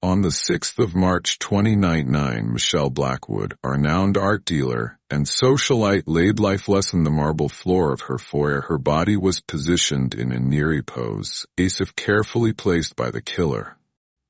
On the 6th of March 2099, Michelle Blackwood, a renowned art dealer and socialite, laid lifeless on the marble floor of her foyer. Her body was positioned in a Neri pose, as if carefully placed by the killer.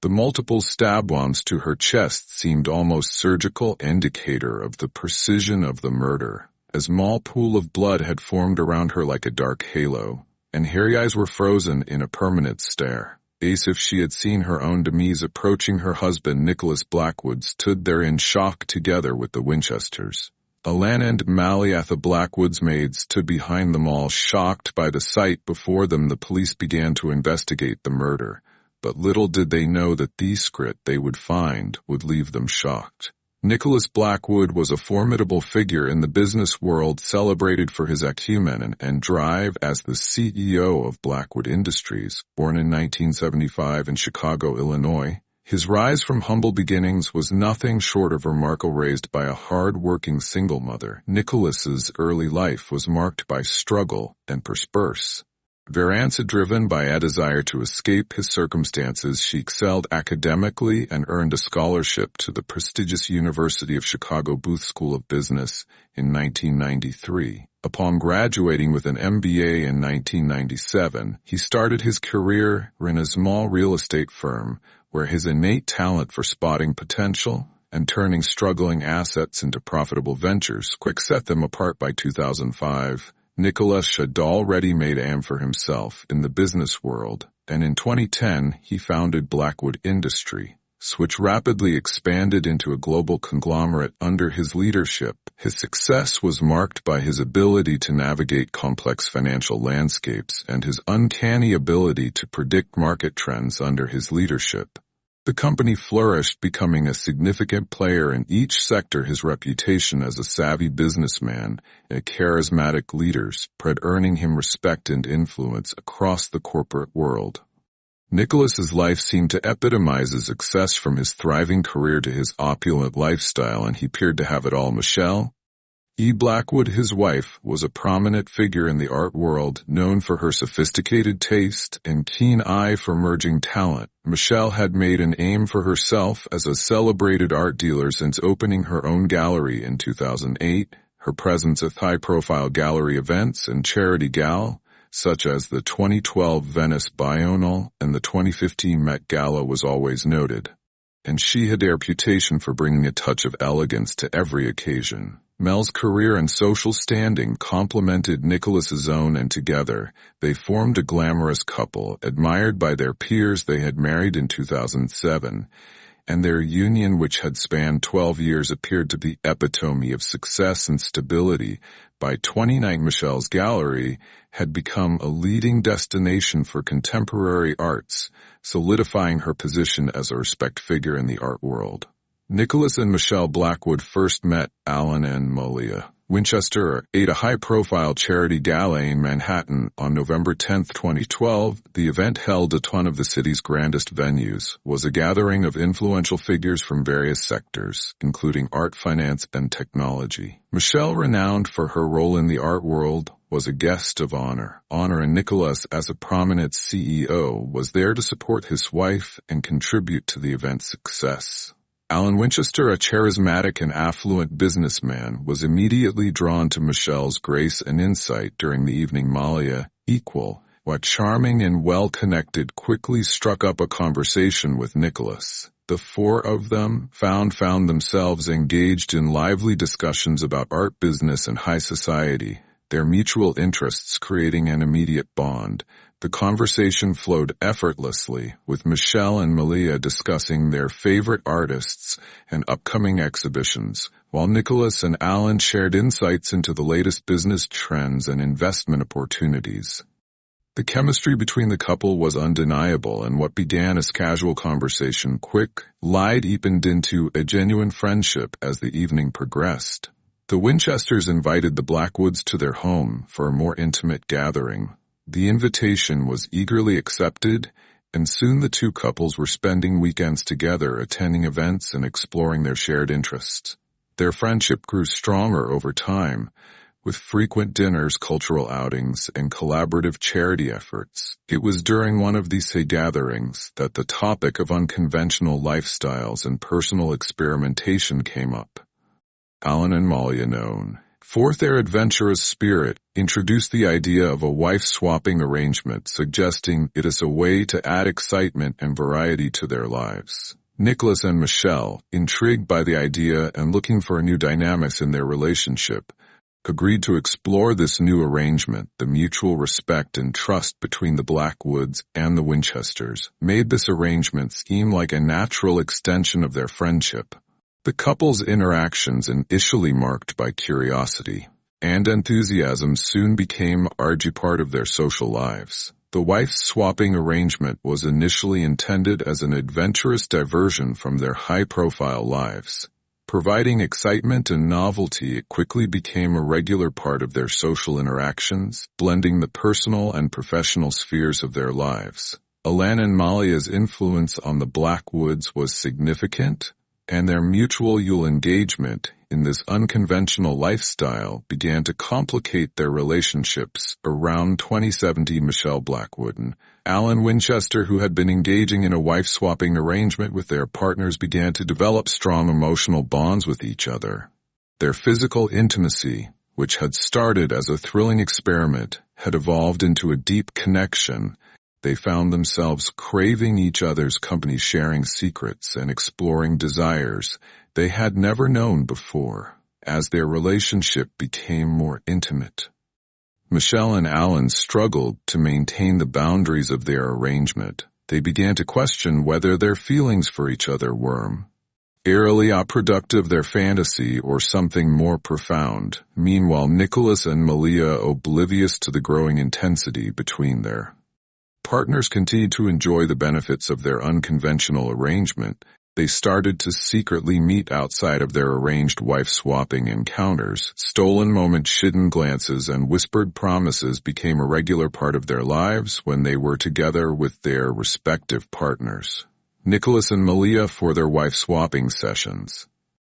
The multiple stab wounds to her chest seemed almost surgical, indicator of the precision of the murder. A small pool of blood had formed around her like a dark halo, and hairy eyes were frozen in a permanent stare, as if she had seen her own demise approaching. Her husband, Nicholas Blackwood, stood there in shock together with the Winchesters. Alana and Maliatha Blackwood's maids stood behind them, all shocked by the sight before them. The police began to investigate the murder, but little did they know that the secret they would find would leave them shocked. Nicholas Blackwood was a formidable figure in the business world, celebrated for his acumen and drive as the CEO of Blackwood Industries. Born in 1975 in Chicago, Illinois, his rise from humble beginnings was nothing short of remarkable. Raised by a hard-working single mother, Nicholas's early life was marked by struggle and perspirce. Driven by a desire to escape his circumstances, she excelled academically and earned a scholarship to the prestigious University of Chicago Booth School of Business in 1993. Upon graduating with an MBA in 1997, he started his career in a small real estate firm, where his innate talent for spotting potential and turning struggling assets into profitable ventures quick set them apart. By 2005, Nicholas had already made a name for himself in the business world, and in 2010 he founded Blackwood Industries, which rapidly expanded into a global conglomerate under his leadership. His success was marked by his ability to navigate complex financial landscapes and his uncanny ability to predict market trends under his leadership. The company flourished, becoming a significant player in each sector. His reputation as a savvy businessman and a charismatic leader spread, earning him respect and influence across the corporate world. Nicholas's life seemed to epitomize his success, from his thriving career to his opulent lifestyle, and he appeared to have it all. Michelle Blackwood, his wife, was a prominent figure in the art world, known for her sophisticated taste and keen eye for emerging talent. Michelle had made an name for herself as a celebrated art dealer since opening her own gallery in 2008. Her presence at high-profile gallery events and charity gala, such as the 2012 Venice Biennale and the 2015 Met Gala, was always noted, and she had a reputation for bringing a touch of elegance to every occasion. Mel's career and social standing complemented Nicholas's own, and together they formed a glamorous couple, admired by their peers. They had married in 2007, and their union, which had spanned 12 years, appeared to be the epitome of success and stability. By 2019, Michelle's gallery had become a leading destination for contemporary arts, solidifying her position as a respected figure in the art world. Nicholas and Michelle Blackwood first met Alan and Malia Winchester at a high-profile charity gala in Manhattan on November 10, 2012. The event, held at one of the city's grandest venues, was a gathering of influential figures from various sectors, including art, finance, and technology. Michelle, renowned for her role in the art world, was a guest of honor, and Nicholas, as a prominent CEO, was there to support his wife and contribute to the event's success. Alan Winchester, a charismatic and affluent businessman, was immediately drawn to Michelle's grace and insight during the evening. Malia, what charming and well-connected, quickly struck up a conversation with Nicholas. The four of them found themselves engaged in lively discussions about art, business, and high society, their mutual interests creating an immediate bond. The conversation flowed effortlessly, with Michelle and Malia discussing their favorite artists and upcoming exhibitions, while Nicholas and Alan shared insights into the latest business trends and investment opportunities. The chemistry between the couple was undeniable, and what began as casual conversation quickly deepened into a genuine friendship as the evening progressed. The Winchesters invited the Blackwoods to their home for a more intimate gathering. The invitation was eagerly accepted, and soon the two couples were spending weekends together, attending events and exploring their shared interests. Their friendship grew stronger over time, With frequent dinners, cultural outings, and collaborative charity efforts, it was during one of these gatherings that the topic of unconventional lifestyles and personal experimentation came up. Alan and Malia, known for their adventurous spirit, introduced the idea of a wife-swapping arrangement, suggesting it as a way to add excitement and variety to their lives. Nicholas and Michelle, intrigued by the idea and looking for new dynamics in their relationship, agreed to explore this new arrangement. The mutual respect and trust between the Blackwoods and the Winchesters made this arrangement seem like a natural extension of their friendship. The couple's interactions, initially marked by curiosity and enthusiasm, soon became a large part of their social lives. The wife-swapping arrangement was initially intended as an adventurous diversion from their high-profile lives. Providing excitement and novelty, it quickly became a regular part of their social interactions, blending the personal and professional spheres of their lives. Alan and Malia's influence on the Blackwoods was significant, and their mutual engagement in this unconventional lifestyle began to complicate their relationships. Around 2070, Michelle Blackwood and Alan Winchester, who had been engaging in a wife-swapping arrangement with their partners, began to develop strong emotional bonds with each other. Their physical intimacy, which had started as a thrilling experiment, had evolved into a deep connection. They found themselves craving each other's company, sharing secrets and exploring desires they had never known before. As their relationship became more intimate, Michelle and Alan struggled to maintain the boundaries of their arrangement. They began to question whether their feelings for each other were eerily productive, their fantasy, or something more profound. Meanwhile, Nicholas and Malia, oblivious to the growing intensity between their partners, continued to enjoy the benefits of their unconventional arrangement. They started to secretly meet outside of their arranged wife-swapping encounters. Stolen moments, hidden glances, and whispered promises became a regular part of their lives when they were together with their respective partners. Nicholas and Malia for their wife-swapping sessions.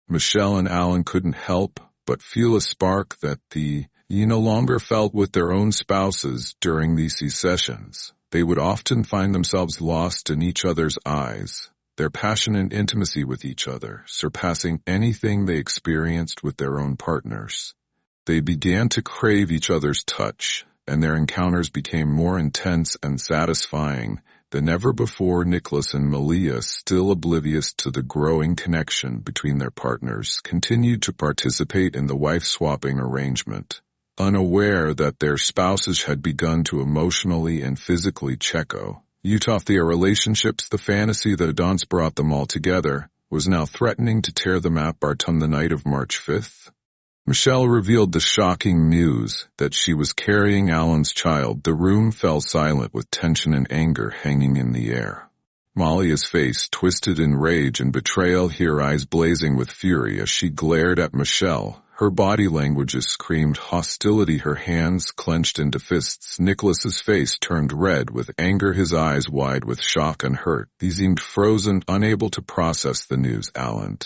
Michelle and Alan couldn't help but feel a spark that they no longer felt with their own spouses during these sessions. They would often find themselves lost in each other's eyes, their passion and intimacy with each other surpassing anything they experienced with their own partners. They began to crave each other's touch, and their encounters became more intense and satisfying than ever before. Nicholas and Malia, still oblivious to the growing connection between their partners, continued to participate in the wife-swapping arrangement, unaware that their spouses had begun to emotionally and physically check off their relationships. The fantasy that had once brought them all together was now threatening to tear them apart. On the night of March 5th, Michelle revealed the shocking news that she was carrying Alan's child. The room fell silent with tension and anger hanging in the air. Malia's face twisted in rage and betrayal, her eyes blazing with fury as she glared at Michelle. Her body language screamed hostility, her hands clenched into fists. Nicholas's face turned red with anger, his eyes wide with shock and hurt. He seemed frozen, unable to process the news. Alan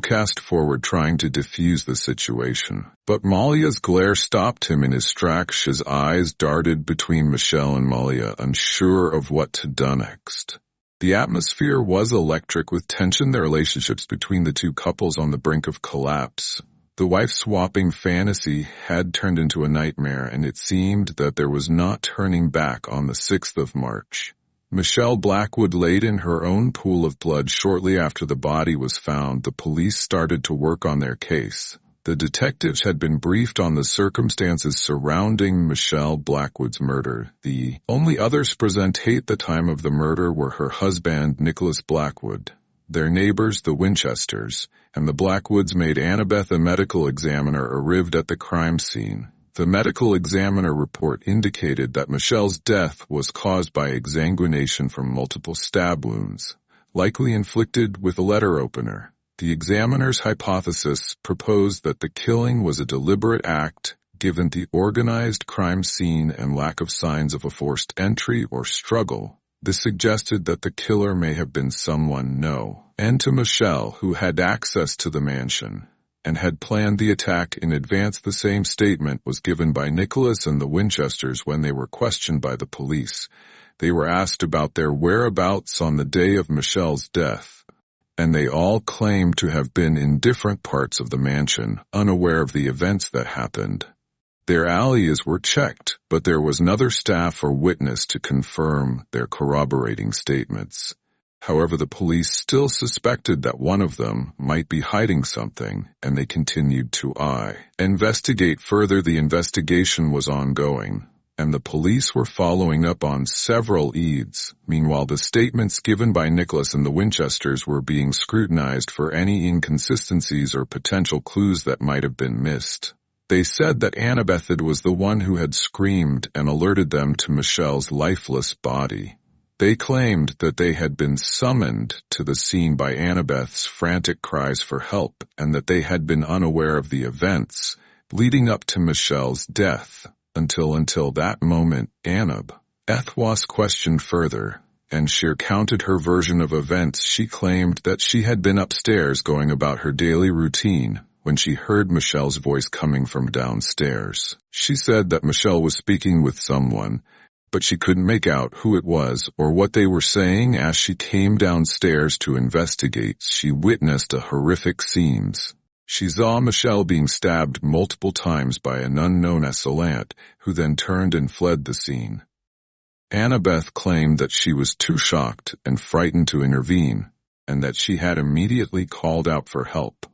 cast forward, trying to defuse the situation, but Malia's glare stopped him in his tracks. His eyes darted between Michelle and Malia, unsure of what to do next. The atmosphere was electric with tension, their relationships between the two couples on the brink of collapse. The wife-swapping fantasy had turned into a nightmare, and it seemed that there was no turning back. On the 6th of March, Michelle Blackwood laid in her own pool of blood. Shortly after the body was found, the police started to work on their case. The detectives had been briefed on the circumstances surrounding Michelle Blackwood's murder. The only others present at the time of the murder were her husband, Nicholas Blackwood, their neighbors, the Winchesters, and the Blackwoods maid Annabeth. A medical examiner arrived at the crime scene. The medical examiner report indicated that Michelle's death was caused by exsanguination from multiple stab wounds, likely inflicted with a letter opener. The examiner's hypothesis proposed that the killing was a deliberate act, given the organized crime scene and lack of signs of a forced entry or struggle. This suggested that the killer may have been someone known to Michelle, who had access to the mansion. and had planned the attack in advance. The same statement was given by Nicholas and the Winchesters when they were questioned by the police. They were asked about their whereabouts on the day of Michelle's death, and they all claimed to have been in different parts of the mansion, unaware of the events that happened. Their alibis were checked, but there was another staff or witness to confirm their corroborating statements. However, the police still suspected that one of them might be hiding something, and they continued to investigate further. The investigation was ongoing, and the police were following up on several leads. Meanwhile, the statements given by Nicholas and the Winchesters were being scrutinized for any inconsistencies or potential clues that might have been missed. They said that Annabeth was the one who had screamed and alerted them to Michelle's lifeless body. They claimed that they had been summoned to the scene by Annabeth's frantic cries for help and that they had been unaware of the events leading up to Michelle's death until that moment. Annabeth was questioned further, and she recounted her version of events. She claimed that she had been upstairs going about her daily routine when she heard Michelle's voice coming from downstairs. She said that Michelle was speaking with someone, but she couldn't make out who it was or what they were saying. As she came downstairs to investigate, she witnessed a horrific scenes. She saw Michelle being stabbed multiple times by an unknown assailant, who then turned and fled the scene. Annabeth claimed that she was too shocked and frightened to intervene, and that she had immediately called out for help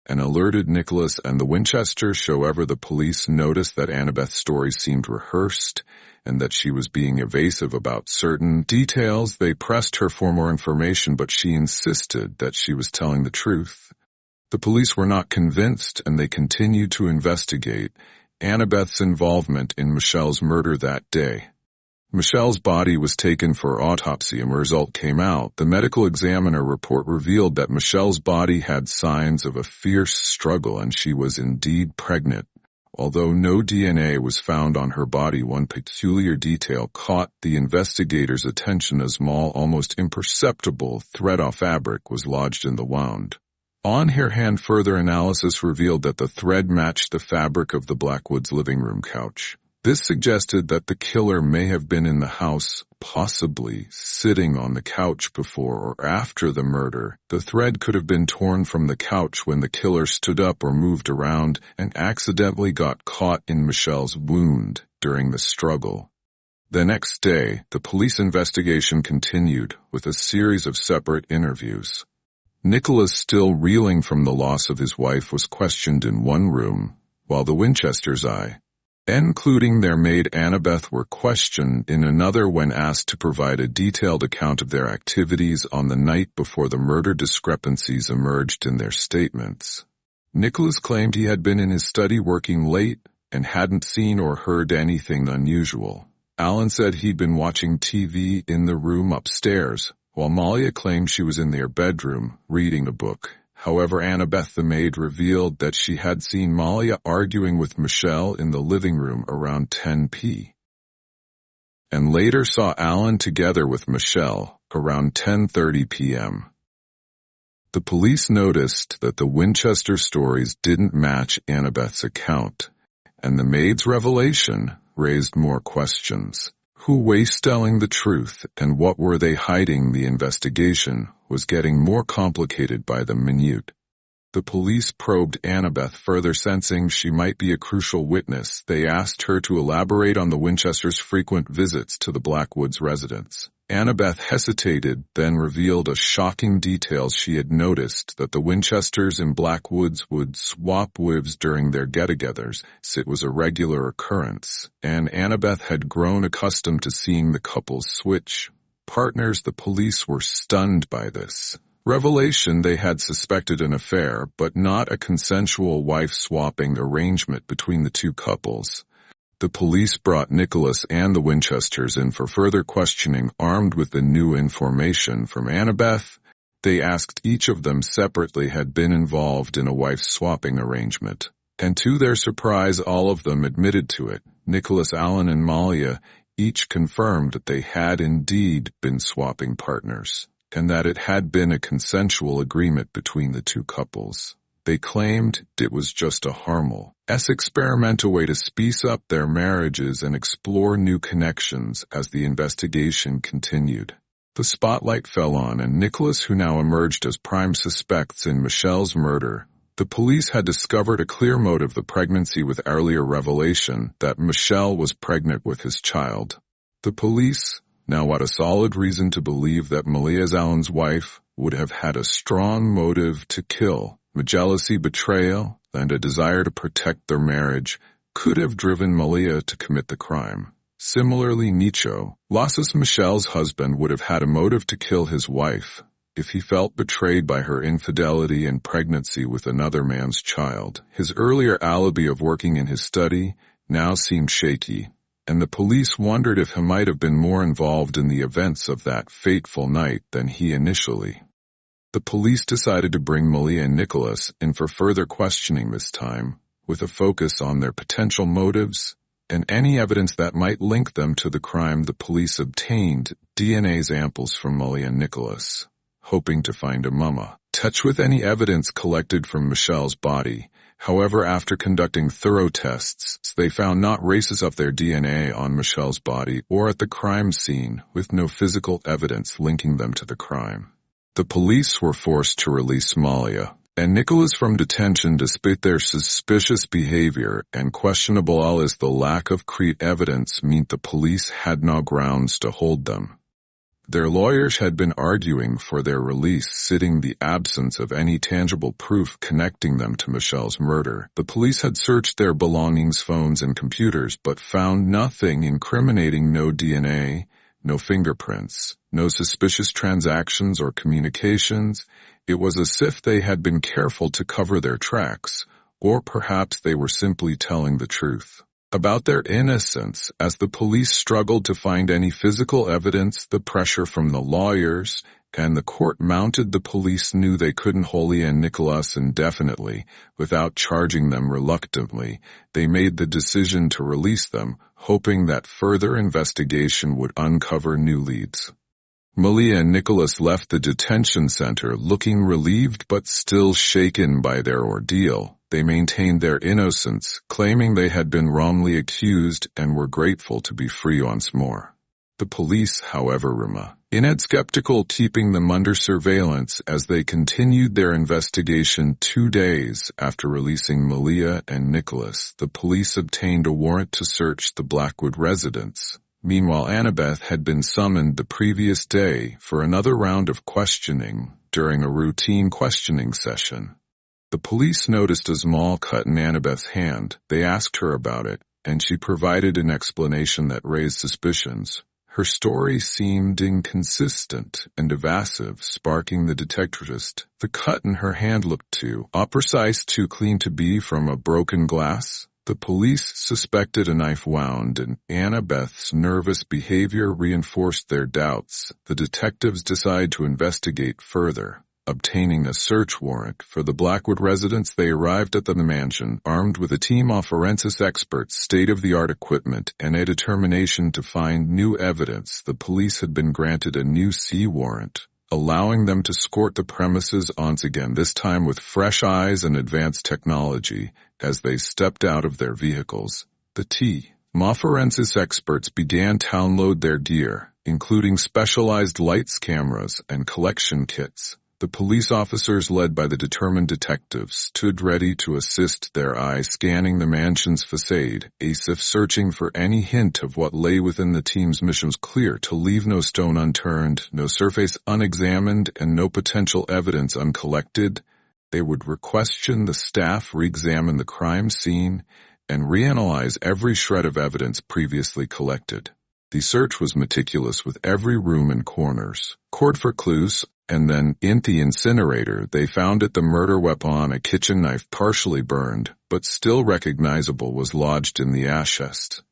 and alerted Nicholas and the Winchesters. However, the police noticed that Annabeth's story seemed rehearsed and that she was being evasive about certain details. They pressed her for more information, but she insisted that she was telling the truth. The police were not convinced, and they continued to investigate Annabeth's involvement in Michelle's murder that day. Michelle's body was taken for autopsy, and a result came out. The medical examiner report revealed that Michelle's body had signs of a fierce struggle, and she was indeed pregnant. Although no DNA was found on her body, one peculiar detail caught the investigators' attention. A small, almost imperceptible thread of fabric was lodged in the wound. On her hand, further analysis revealed that the thread matched the fabric of the Blackwoods' living room couch. This suggested that the killer may have been in the house, possibly sitting on the couch before or after the murder. The thread could have been torn from the couch when the killer stood up or moved around and accidentally got caught in Michelle's wound during the struggle. The next day, the police investigation continued with a series of separate interviews. Nicholas, still reeling from the loss of his wife, was questioned in one room, while the Winchesters, including their maid Annabeth, were questioned in another. When asked to provide a detailed account of their activities on the night before the murder, discrepancies emerged in their statements. Nicholas claimed he had been in his study working late and hadn't seen or heard anything unusual. Alan said he'd been watching TV in the room upstairs, while Malia claimed she was in their bedroom reading a book. However, Annabeth, the maid, revealed that she had seen Malia arguing with Michelle in the living room around 10 p.m. and later saw Alan together with Michelle around 10:30 p.m. The police noticed that the Winchester stories didn't match Annabeth's account, and the maid's revelation raised more questions. Who was telling the truth, and what were they hiding? The investigation was getting more complicated by the minute. The police probed Annabeth further, sensing she might be a crucial witness. They asked her to elaborate on the Winchesters' frequent visits to the Blackwoods residence. Annabeth hesitated, then revealed a shocking detail. She had noticed that the Winchesters in Blackwoods would swap wives during their get-togethers. It was a regular occurrence, and Annabeth had grown accustomed to seeing the couples switch partners. The police were stunned by this revelation. They had suspected an affair, but not a consensual wife-swapping arrangement between the two couples. The police brought Nicholas and the Winchesters in for further questioning. Armed with the new information from Annabeth, they asked each of them separately had been involved in a wife-swapping arrangement, and to their surprise, all of them admitted to it. Nicholas, Alan, and Malia each confirmed that they had indeed been swapping partners, and that it had been a consensual agreement between the two couples. They claimed it was just a harmless experimental way to spice up their marriages and explore new connections as the investigation continued. The spotlight fell on Nicholas, who now emerged as prime suspects in Michelle's murder. The police had discovered a clear motive: the pregnancy, with earlier revelation that Michelle was pregnant with his child. The police now had a solid reason to believe that Malia Allen's wife would have had a strong motive to kill. Jealousy, betrayal, and a desire to protect their marriage could have driven Malia to commit the crime. Similarly, Nicho, Michelle's husband, would have had a motive to kill his wife if he felt betrayed by her infidelity and pregnancy with another man's child. His earlier alibi of working in his study now seemed shaky, and the police wondered if he might have been more involved in the events of that fateful night than he initially. The police decided to bring Malia and Nicholas in for further questioning, this time with a focus on their potential motives and any evidence that might link them to the crime. The police obtained DNA samples from Malia and Nicholas, hoping to find a touch with any evidence collected from Michelle's body. However, after conducting thorough tests, they found not traces of their DNA on Michelle's body or at the crime scene, with no physical evidence linking them to the crime. The police were forced to release Malia and Nicholas from detention despite their suspicious behavior, and questionable as the lack of concrete evidence meant the police had no grounds to hold them. Their lawyers had been arguing for their release, citing the absence of any tangible proof connecting them to Michelle's murder. The police had searched their belongings, phones, and computers, but found nothing incriminating: no DNA, no fingerprints, no suspicious transactions or communications. It was as if they had been careful to cover their tracks, or perhaps they were simply telling the truth about their innocence. As the police struggled to find any physical evidence, the pressure from the lawyers and the court mounted. The police knew they couldn't hold Malia and Nicholas indefinitely without charging them. Reluctantly, they made the decision to release them, hoping that further investigation would uncover new leads. Malia and Nicholas left the detention center looking relieved but still shaken by their ordeal. They maintained their innocence, claiming they had been wrongly accused and were grateful to be free once more. The police, however, remained skeptical, keeping them under surveillance as they continued their investigation. 2 days after releasing Malia and Nicholas, the police obtained a warrant to search the Blackwood residence. Meanwhile, Annabeth had been summoned the previous day for another round of questioning. During a routine questioning session, the police noticed a small cut in Annabeth's hand. They asked her about it, and she provided an explanation that raised suspicions. Her story seemed inconsistent and evasive, sparking the detectorist. The cut in her hand looked too precise, too clean to be from a broken glass. The police suspected a knife wound, and Annabeth's nervous behavior reinforced their doubts. The detectives decided to investigate further. Obtaining a search warrant for the Blackwood residence, they arrived at the mansion, armed with a team of forensic experts, state-of-the-art equipment, and a determination to find new evidence. The police had been granted a new C warrant, allowing them to scout the premises once again, this time with fresh eyes and advanced technology. As they stepped out of their vehicles, the forensic experts began to download their gear, including specialized lights, cameras, and collection kits. The police officers, led by the determined detectives, stood ready to assist, their eyes scanning the mansion's facade, as if searching for any hint of what lay within. The team's mission was clear: to leave no stone unturned, no surface unexamined, and no potential evidence uncollected. They would question the staff, re-examine the crime scene, and reanalyze every shred of evidence previously collected. The search was meticulous, with every room and corners scored for clues. And then, in the incinerator, they found the murder weapon, a kitchen knife partially burned, but still recognizable, was lodged in the ash chest.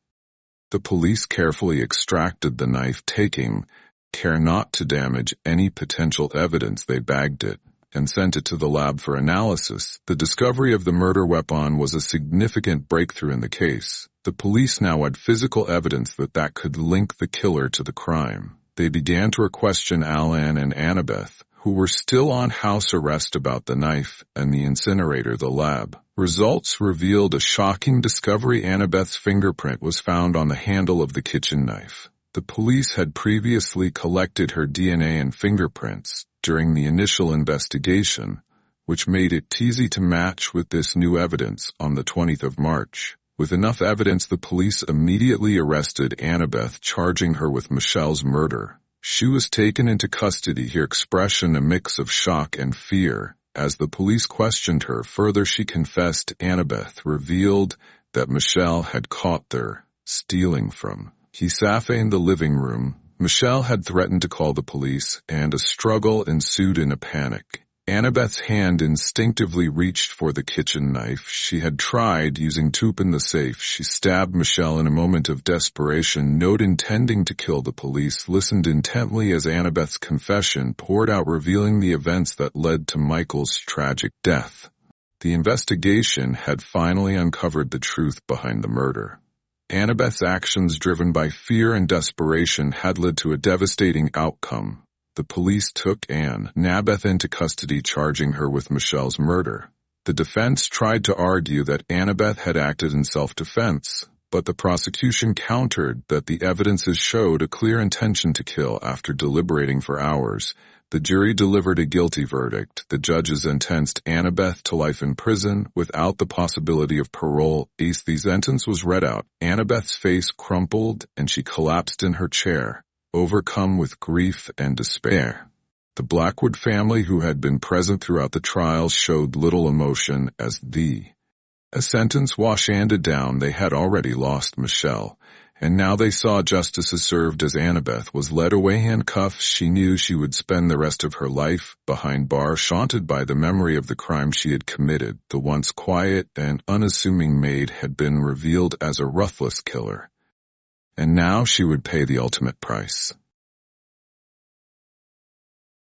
The police carefully extracted the knife, taking care not to damage any potential evidence. They bagged it and sent it to the lab for analysis. The discovery of the murder weapon was a significant breakthrough in the case. The police now had physical evidence that could link the killer to the crime. They began to question Alan and Annabeth, who were still on house arrest about the knife and the incinerator. The lab results revealed a shocking discovery. Annabeth's fingerprint was found on the handle of the kitchen knife. The police had previously collected her DNA and fingerprints during the initial investigation, which made it easy to match with this new evidence on the 20th of March. With enough evidence, the police immediately arrested Annabeth, charging her with Michelle's murder. She was taken into custody, her expression a mix of shock and fear. As the police questioned her further, she confessed. Annabeth revealed that Michelle had caught her stealing from Hisafe in the living room. Michelle had threatened to call the police, and a struggle ensued. In a panic, Annabeth's hand instinctively reached for the kitchen knife she had tried using to open the safe. She stabbed Michelle in a moment of desperation, not intending to kill. The police listened intently as Annabeth's confession poured out, revealing the events that led to Michael's tragic death. The investigation had finally uncovered the truth behind the murder. Annabeth's actions, driven by fear and desperation, had led to a devastating outcome. The police took Annabeth into custody, charging her with Michelle's murder. The defense tried to argue that Annabeth had acted in self-defense, but the prosecution countered that the evidences showed a clear intention to kill. After deliberating for hours, the jury delivered a guilty verdict. The judges sentenced Annabeth to life in prison without the possibility of parole. As the sentence was read out, Annabeth's face crumpled and she collapsed in her chair, overcome with grief and despair. The Blackwood family, who had been present throughout the trial, showed little emotion as a sentence was handed down. They had already lost Michelle, and now they saw justice is served as Annabeth was led away handcuffed. She knew she would spend the rest of her life behind bars, haunted by the memory of the crime she had committed. The once quiet and unassuming maid had been revealed as a ruthless killer, and now she would pay the ultimate price.